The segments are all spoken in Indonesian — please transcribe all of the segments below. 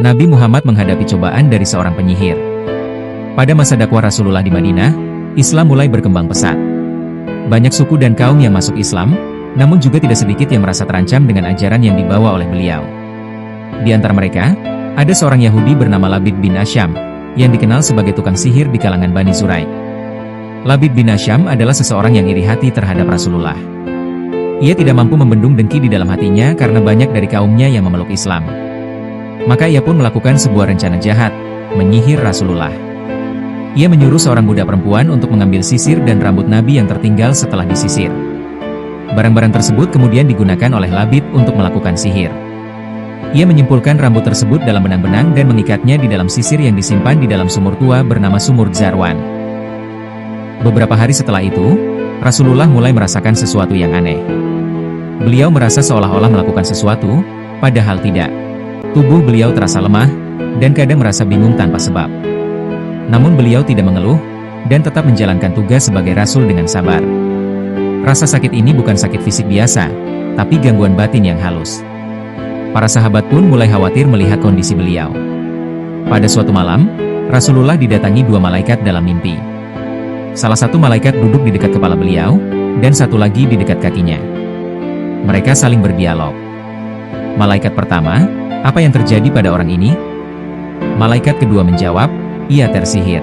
Nabi Muhammad menghadapi cobaan dari seorang penyihir. Pada masa dakwah Rasulullah di Madinah, Islam mulai berkembang pesat. Banyak suku dan kaum yang masuk Islam, namun juga tidak sedikit yang merasa terancam dengan ajaran yang dibawa oleh beliau. Di antara mereka, ada seorang Yahudi bernama Labid bin Asyam, yang dikenal sebagai tukang sihir di kalangan Bani Zuraik. Labid bin Asyam adalah seseorang yang iri hati terhadap Rasulullah. Ia tidak mampu membendung dengki di dalam hatinya karena banyak dari kaumnya yang memeluk Islam. Maka ia pun melakukan sebuah rencana jahat, menyihir Rasulullah. Ia menyuruh seorang budak perempuan untuk mengambil sisir dan rambut Nabi yang tertinggal setelah disisir. Barang-barang tersebut kemudian digunakan oleh Labid untuk melakukan sihir. Ia menyimpulkan rambut tersebut dalam benang-benang dan mengikatnya di dalam sisir yang disimpan di dalam sumur tua bernama Sumur Zarwan. Beberapa hari setelah itu, Rasulullah mulai merasakan sesuatu yang aneh. Beliau merasa seolah-olah melakukan sesuatu, padahal tidak. Tubuh beliau terasa lemah, dan kadang merasa bingung tanpa sebab. Namun beliau tidak mengeluh, dan tetap menjalankan tugas sebagai Rasul dengan sabar. Rasa sakit ini bukan sakit fisik biasa, tapi gangguan batin yang halus. Para sahabat pun mulai khawatir melihat kondisi beliau. Pada suatu malam, Rasulullah didatangi dua malaikat dalam mimpi. Salah satu malaikat duduk di dekat kepala beliau, dan satu lagi di dekat kakinya. Mereka saling berdialog. Malaikat pertama, "Apa yang terjadi pada orang ini?" Malaikat kedua menjawab, "Ia tersihir."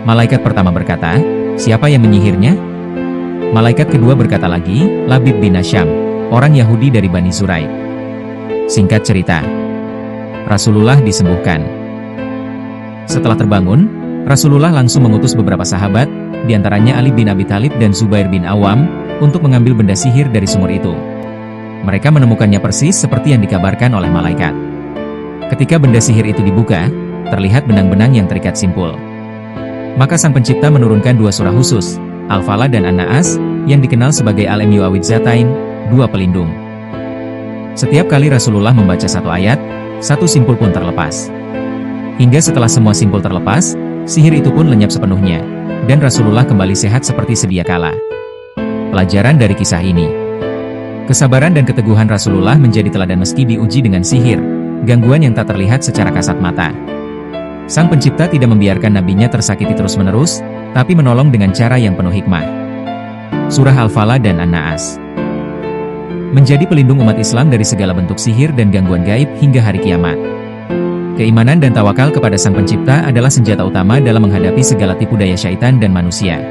Malaikat pertama berkata, "Siapa yang menyihirnya?" Malaikat kedua berkata lagi, "Labid bin Asyam, orang Yahudi dari Bani Zuraik." Singkat cerita, Rasulullah disembuhkan. Setelah terbangun, Rasulullah langsung mengutus beberapa sahabat, diantaranya Ali bin Abi Thalib dan Zubair bin Awam, untuk mengambil benda sihir dari sumur itu. Mereka menemukannya persis seperti yang dikabarkan oleh malaikat. Ketika benda sihir itu dibuka, terlihat benang-benang yang terikat simpul. Maka Sang Pencipta menurunkan dua surah khusus, Al-Falaq dan An-Naas, yang dikenal sebagai Al-Mu'awwidzatain, dua pelindung. Setiap kali Rasulullah membaca satu ayat, satu simpul pun terlepas. Hingga setelah semua simpul terlepas, sihir itu pun lenyap sepenuhnya, dan Rasulullah kembali sehat seperti sedia kala. Pelajaran dari kisah ini: kesabaran dan keteguhan Rasulullah menjadi teladan meski diuji dengan sihir, gangguan yang tak terlihat secara kasat mata. Sang Pencipta tidak membiarkan nabinya tersakiti terus-menerus, tapi menolong dengan cara yang penuh hikmah. Surah Al-Falaq dan An-Naas menjadi pelindung umat Islam dari segala bentuk sihir dan gangguan gaib hingga hari kiamat. Keimanan dan tawakal kepada Sang Pencipta adalah senjata utama dalam menghadapi segala tipu daya syaitan dan manusia.